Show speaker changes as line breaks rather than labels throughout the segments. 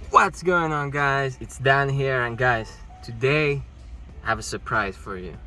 What's going on, guys? It's Dan here, and guys, today I have a surprise for you.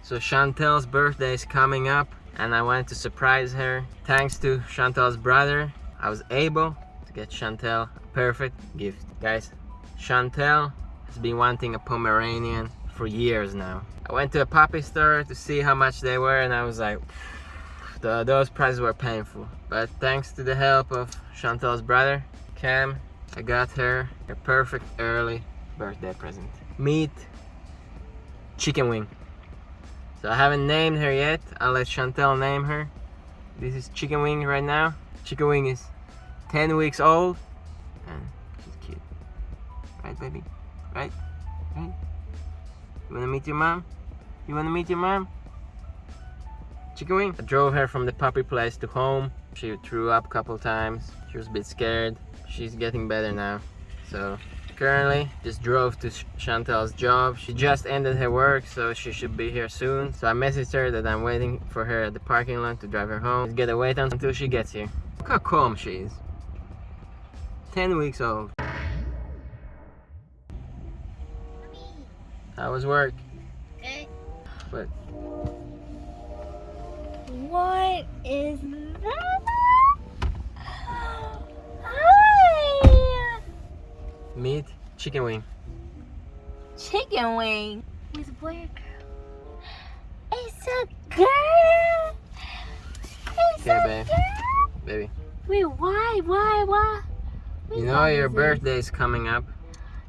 So Chantelle's birthday is coming up and I wanted to surprise her. Thanks to Chantelle's brother, I was able to get Chontelle a perfect gift. Guys, Chontelle has been wanting a Pomeranian for years now. I went to a puppy store to see how much they were, and I was like, those prices were painful. But thanks to the help of Chantelle's brother, Cam, I got her a perfect early birthday present. Meet Chicken Wing. So I haven't named her yet. I'll let Chontelle name her. This is Chicken Wing right now. Chicken Wing is 10 weeks old and she's cute. Right, baby? Right? Right? You wanna meet your mom? You wanna meet your mom? Chicken Wing? I drove her from the puppy place to home. She threw up a couple times. She was a bit scared. She's getting better now. So currently just drove to Chantelle's job. She just ended her work, so she should be here soon. So I messaged her that I'm waiting for her at the parking lot to drive her home. Just gotta wait until she gets here. Look how calm she is. 10 weeks old. How was work?
Okay.
But
What is that? Hi!
meet Chicken Wing.
Chicken Wing. With a boy or girl? It's a girl! It's
Okay,
a
babe.
girl!
Baby.
Wait, why?
You know your birthday is coming up.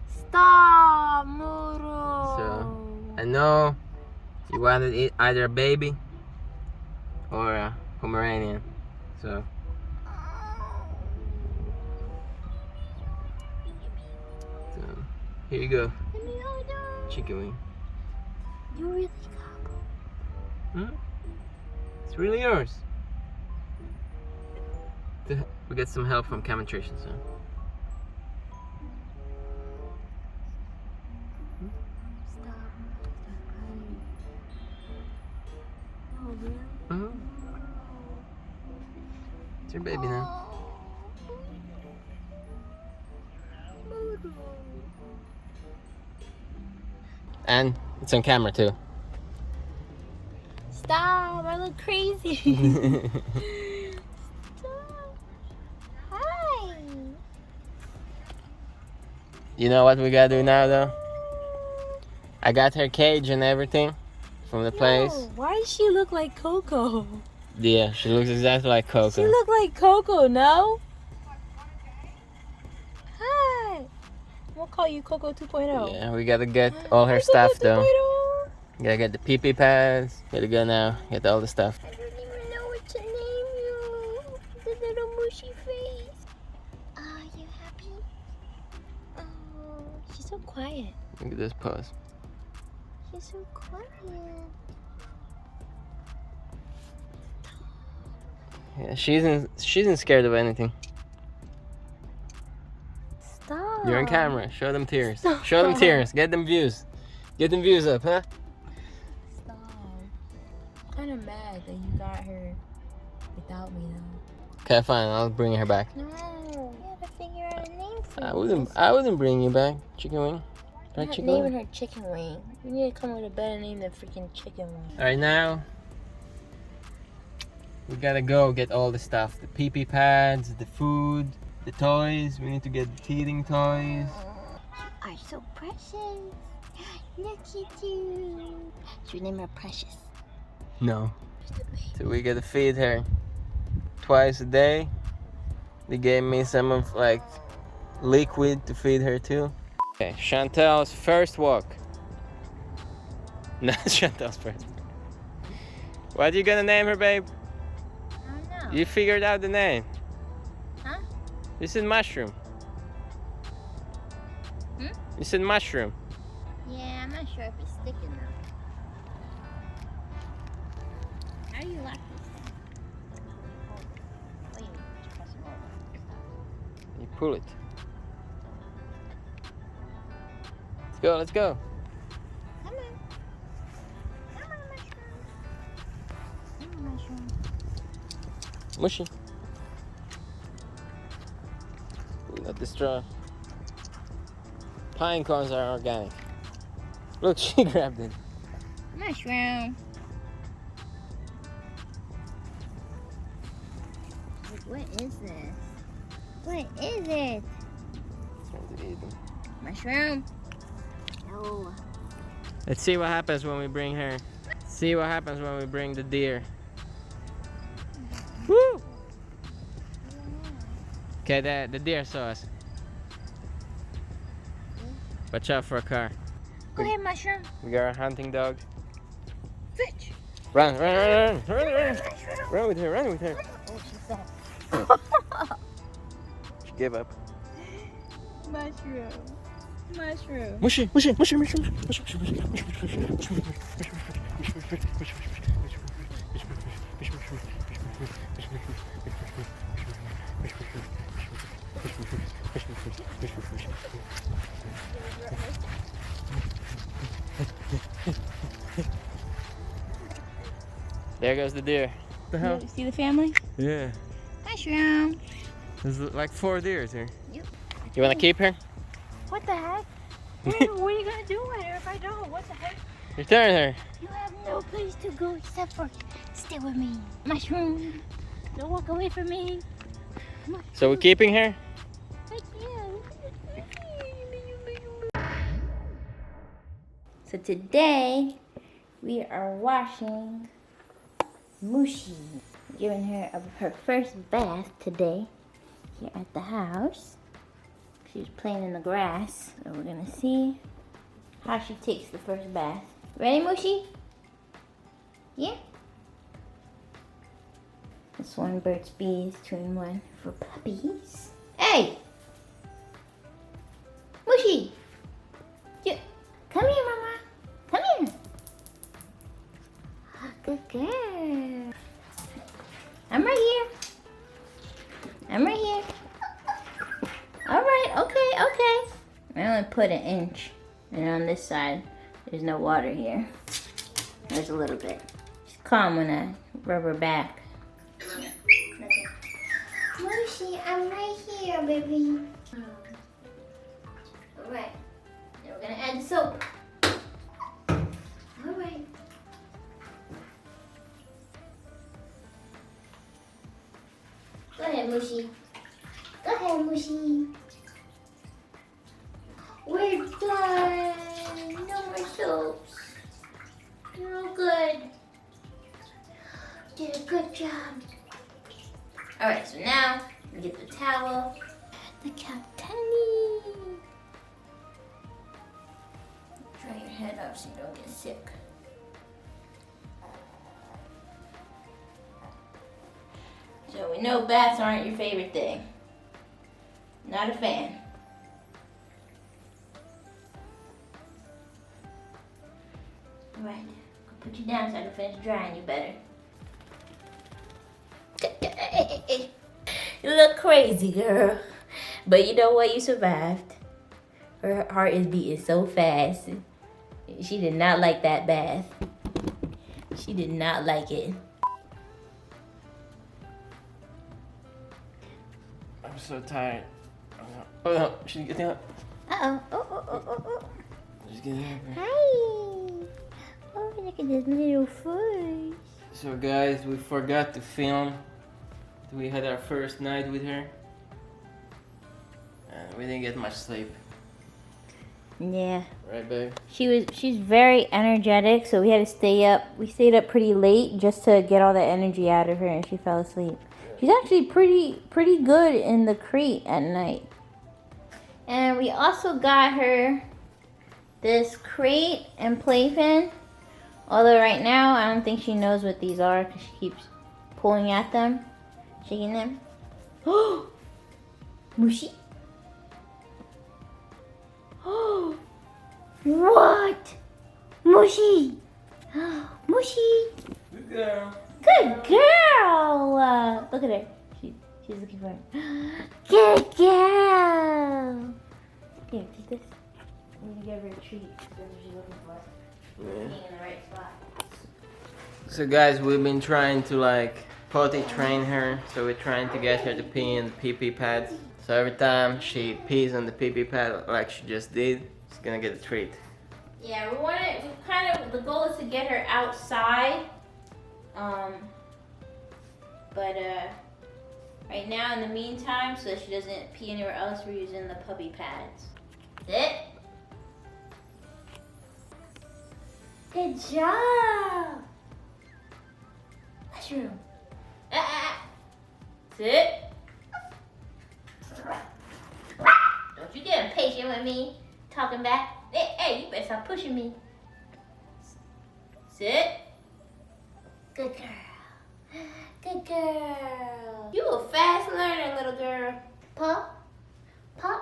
Stop, Muru.
So I know you wanted either a baby or a Pomeranian. So here you go.
Let me hold on.
Chicken Wing.
You really got
Hmm? It's really yours. We get some help from Cam and Tricia, so.
Stop crying. Oh, really?
Mm-hmm. It's your baby now.
Muru.
And it's on camera too.
Stop, I look crazy. Stop. Hi.
You know what we gotta do now though? I got her cage and everything from the place.
No, why does she look like Coco?
Yeah, she looks exactly like Coco.
She look like Coco, no? Hi. We'll call you Coco 2.0.
Yeah, we gotta get all her
Hi,
stuff
Coco
though.
2.0.
Gotta get the pee-pee pads. Gotta go now, get all the stuff.
I don't even know what to name you. The little mushy face. Are you happy? Oh, she's so quiet.
Look at this pose.
She's so quiet.
Yeah, she isn't scared of anything.
Stop.
You're on camera. Show them tears.
Stop.
Show them tears. Get them views. Get them views up, huh?
Stop. I'm kind of mad that you got her without me though.
Okay, fine. I'll bring her back.
No, you gotta figure out a name for
I wouldn't bring you back, Chicken Wing.
I'm
Right,
not
Chicken
naming
Wing?
her Chicken Wing. We need to come up with a better name than freaking Chicken Wing.
All right, now we gotta go get all the stuff: the pee-pee pads, the food, the toys. We need to get the teething toys.
You are so precious. Look at you. Should we name her Precious?
No. So we gotta feed her twice a day. They gave me some of like liquid to feed her too. Okay, Chantelle's first walk. Not Chantelle's first. What are you gonna name her, babe?
I don't know.
You figured out the name.
Huh?
You said mushroom.
Hmm?
You said mushroom.
Yeah, I'm not sure if it's sticky enough. How do you lock this thing? Wait, just press it over.
You pull it. Let's go, let's go.
Come on. Come on, mushroom. Come on, mushroom.
Mushy. the straw. Pine cones are organic. Look, she grabbed it.
Mushroom. What is this? What is it?
Trying to eat them.
Mushroom. No.
Let's see what happens when we bring her. See what happens when we bring the deer. Woo! Okay, the deer saw us. Watch out for a car.
Go ahead, Mushroom.
We got our hunting dog.
Fetch.
Run, run, run, run, run, run. Run with her, run with her.
Oh, she fell.
She gave up.
Mushroom. Mushroom.
Mushy, mushy, mushy, mushy, mushy, There goes the deer. What the hell?
You see the family?
Yeah.
Mushroom.
There's like 4 deers here.
Yep.
You wanna keep her?
What the heck? What are you gonna do with her if I don't? What the heck?
Return her.
You have no place to go except for stay with me. Mushroom. Don't walk away from me.
So we're keeping her?
I can. So today we are washing Mushi. Giving her first bath today here at the house. She was playing in the grass, so we're gonna see how she takes the first bath. Ready, Mushi? Yeah? This one Burt's Bees 2-in-1 for puppies. Hey! Mushi! Come here, Mama. Come here. Good girl. I'm right here. I'm right here. All right, okay. I only put 1 inch, and on this side, there's no water here. There's a little bit. She's calm when I rub her back. Mushi, I'm right here, baby. All right, now we're gonna add the soap. All right. Go ahead, Mushi. Go ahead, Mushi. We're done. No more soaps. You're all good. You did a good job. Alright, so now we get the towel. The Chontelle. Dry your head up so you don't get sick. So we know baths aren't your favorite thing. Not a fan. Alright, I'll put you down so I can finish drying you better. You look crazy, girl. But you know what? You survived. Her heart is beating so fast. She did not like that bath. She did not like it.
I'm so tired. Oh no, she's getting up.
Uh-oh. Oh.
She's getting up.
Hi. Oh, look at this little face.
So guys, we forgot to film. We had our first night with her. And we didn't get much sleep.
Yeah.
Right, babe?
She's very energetic, so we had to stay up. We stayed up pretty late just to get all the energy out of her, and she fell asleep. She's actually pretty good in the crate at night. And we also got her this crate and playpen. Although right now, I don't think she knows what these are because she keeps pulling at them, shaking them. Oh, Mushi. Oh, what? Mushi. Mushi.
Good girl.
Good girl. Look at her. She's looking for her. Good girl. Here, take this. I'm gonna give her a treat. That's what she's looking for. Being in the right spot.
So guys, we've been trying to like potty train her, so we're trying to get her to pee in the pee-pee pad. So every time she pees on the pee-pee pad like she just did, she's gonna get a treat.
Yeah, the goal is to get her outside. But right now, in the meantime, so that she doesn't pee anywhere else, we're using the puppy pads. Sit. Good job. Mushroom. Sit. Don't you get impatient with me, talking back. Hey, you better stop pushing me. Sit. Good girl. Good girl. You a fast learner, little girl. Paw. Paw.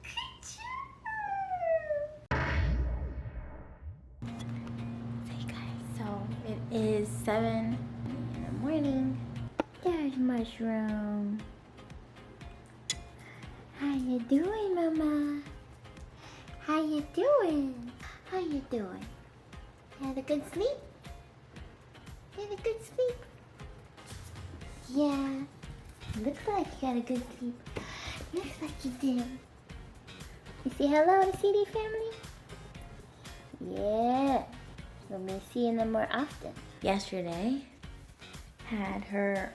Good job. Hey guys, so it is 7 in the morning. There's Mushroom. How you doing, Mama? How you doing? How you doing? You had a good sleep? You had a good sleep? Yeah. Looks like you had a good sleep. Looks like you did. You say hello to CD family? Yeah. We'll be seeing them more often. Yesterday, had her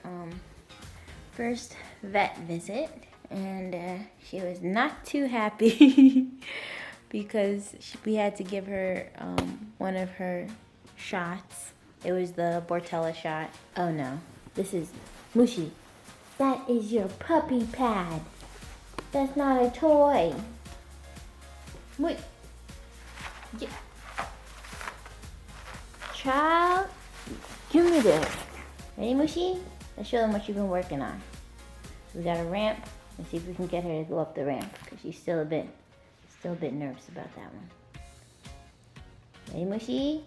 first vet visit, and she was not too happy because we had to give her one of her shots. It was the Bortella shot. Oh no, this is Mushy. That is your puppy pad. That's not a toy. Wait. Child, give me this. Ready, Mushy? Let's show them what you've been working on. We got a ramp. Let's see if we can get her to go up the ramp because she's still a bit nervous about that one. Ready, Mushy?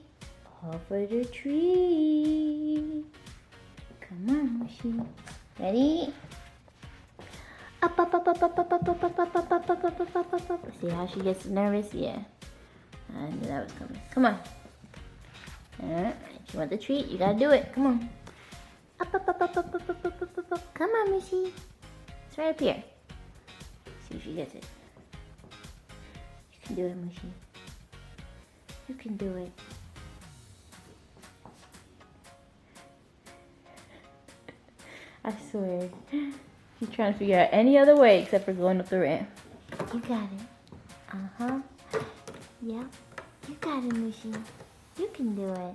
Off for the tree. Come on, Mushy. Ready? Up, up, up, up, up, up, up, up, up, up, up, up, up, up, up, up, up. See how she gets nervous? Yeah. I knew that was coming. Come on. Alright. You want the treat? You gotta do it. Come on. Up, up, up, up, up, up, up, up, up, up. Come on, Mushy. It's right up here. See if she gets it. You can do it, Mushy. You can do it. I swear. She's trying to figure out any other way except for going up the ramp. You got it. Uh-huh. Yep. You got it, Mushy. You can do it.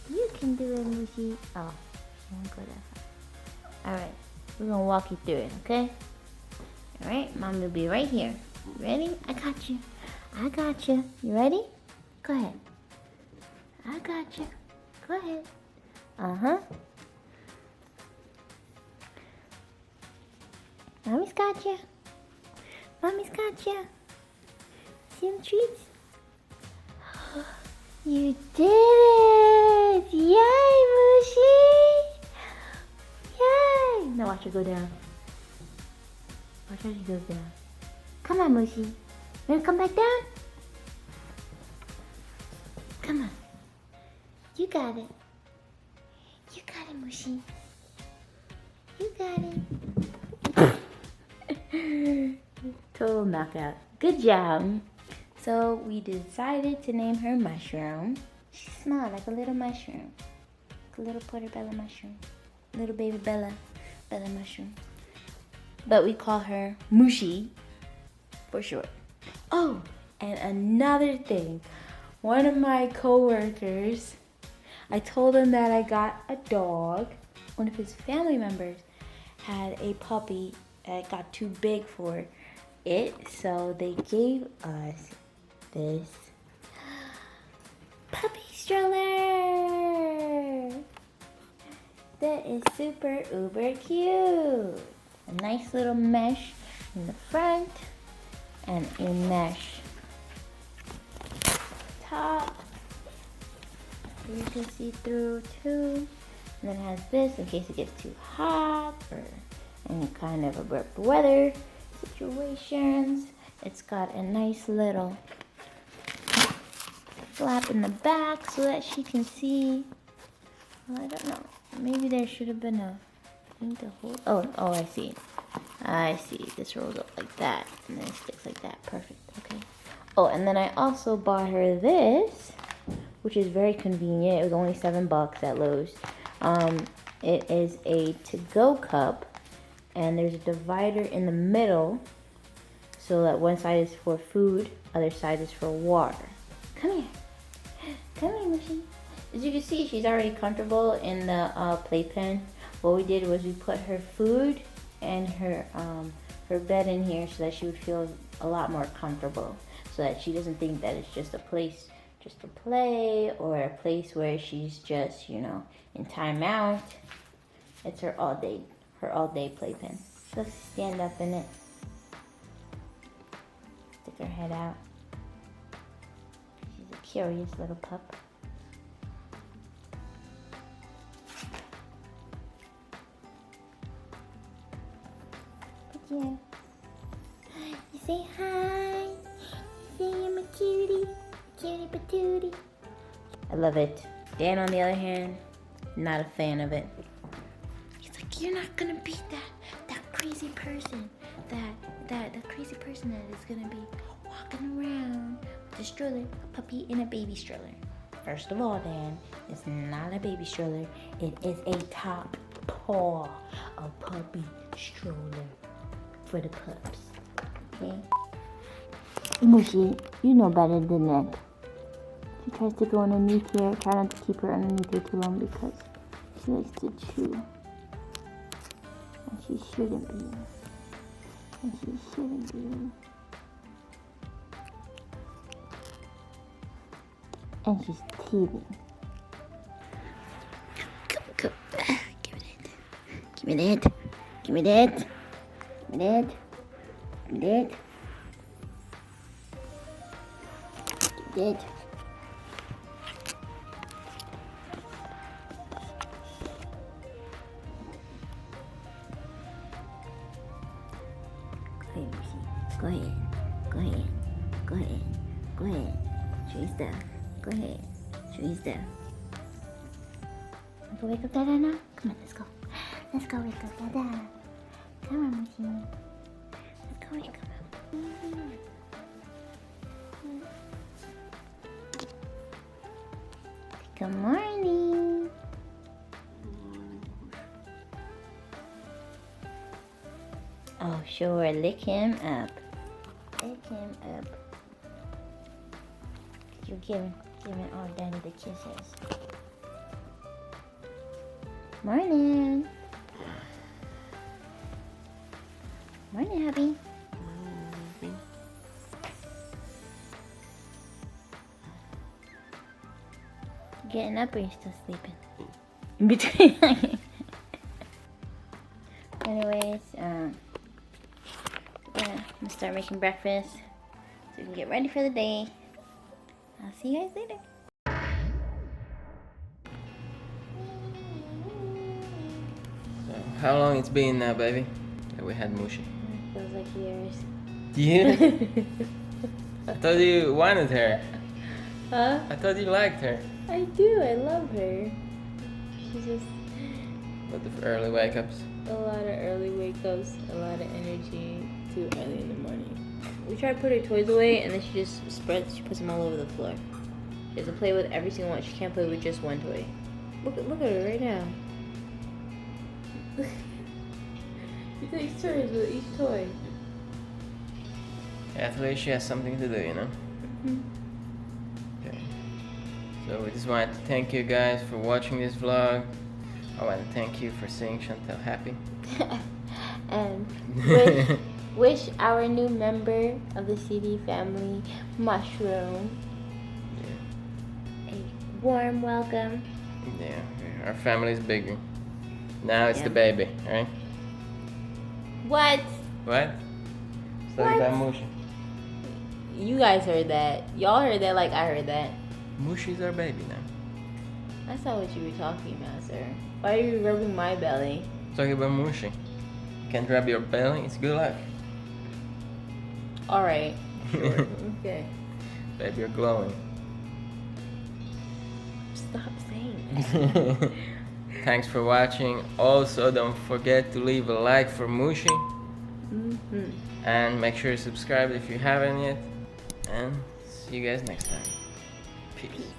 You can do it, Mushy. Oh, I won't go that far. Alright. We're going to walk you through it, okay? Alright, Mom will be right here. Ready? I got you. I got you. You ready? Go ahead. I got you. Go ahead. Uh-huh. Mommy's got you. Mommy's got you. See them treats? You did it! Yay, Mushy! Yay! Now watch her go down. Watch how she goes down. Come on, Mushy. You wanna come back down? Come on. You got it. You got it, Mushy. You got it. Total knockout. Good job. So we decided to name her Mushroom. She's small, like a little mushroom. Like a little portobello mushroom. Little baby Bella mushroom. But we call her Mushy for short. Oh, and another thing. One of my coworkers, I told him that I got a dog. One of his family members had a puppy that got too big for it, so they gave us this puppy stroller that is super uber cute. A nice little mesh in the front and a mesh top so you can see through too. And then it has this in case it gets too hot or any kind of abrupt weather situations. It's got a nice little flap in the back so that she can see. Well, I don't know. Maybe there should have been a thing to hold. Oh, I see. I see. This rolls up like that, and then it sticks like that. Perfect. Okay. Oh, and then I also bought her this, which is very convenient. It was only $7 at Lowe's. It is a to-go cup, and there's a divider in the middle, so that one side is for food, other side is for water. Come here. Come here, Mushy. As you can see, she's already comfortable in the playpen. What we did was we put her food and her bed in here so that she would feel a lot more comfortable, so that she doesn't think that it's just a place just to play or a place where she's just, you know, in timeout. It's her all day playpen. So stand up in it. Stick her head out. She's a curious little pup. Yeah. You say hi. You say I'm a cutie. Cutie patootie. I love it. Dan, on the other hand, not a fan of it. He's like, you're not gonna be that crazy person. That crazy person that is gonna be walking around with a stroller, a puppy in a baby stroller. First of all, Dan, it's not a baby stroller. It is a top paw, a puppy stroller for the pups. Okay? Mushy, you know better than that. She tries to go underneath here. Try not to keep her underneath here too long because she likes to chew. And she shouldn't be. And she shouldn't be. And she's teething. Come. Give me that. Give me that. Give me that. Give me that. Give me that. Give me that. Go ahead. Go ahead. Go ahead. Go ahead. Show your stuff. Go ahead. Show your stuff. Want to wake up Dada now? Come on, let's go. Let's go wake up Dada. Come on, Mushy. Let's go wake up. Good morning. Oh, sure. Lick him up. Lick him up. You're giving all Daddy the kisses. Morning. Morning, hubby. Getting up or you still sleeping? In between. Anyways, I'm gonna start making breakfast so we can get ready for the day. I'll see you guys later.
So, how long it's been now, baby, that we had Mushy?
It feels like years.
Yeah? I thought you wanted her.
Huh?
I thought you liked her.
I do. I love her. She's just
With the early wake-ups.
a lot of early wake-ups, a lot of energy, too early in the morning. We try to put her toys away, and then she just she puts them all over the floor. She has to play with every single one. She can't play with just one toy. Look at her right now. She takes turns with each toy.
At least she has something to do, you know?
Mm-hmm.
Okay. So we just wanted to thank you guys for watching this vlog. I want to thank you for seeing Chontelle happy.
And wish our new member of the CD family, Mushroom, a warm welcome.
Yeah, our family's bigger. Now it's the baby, right?
What?
What? It's like that Mushy.
You guys heard that. Y'all heard that like I heard that.
Mushy's our baby now.
That's not what you were talking about, sir. Why are you rubbing my belly?
Talking about Mushy. Can't rub your belly, it's good luck.
Alright. Sure. Okay.
Baby, you're glowing.
Stop saying that.
Thanks for watching. Also, don't forget to leave a like for Mushi. And make sure you subscribe if you haven't yet. And see you guys next time. Peace.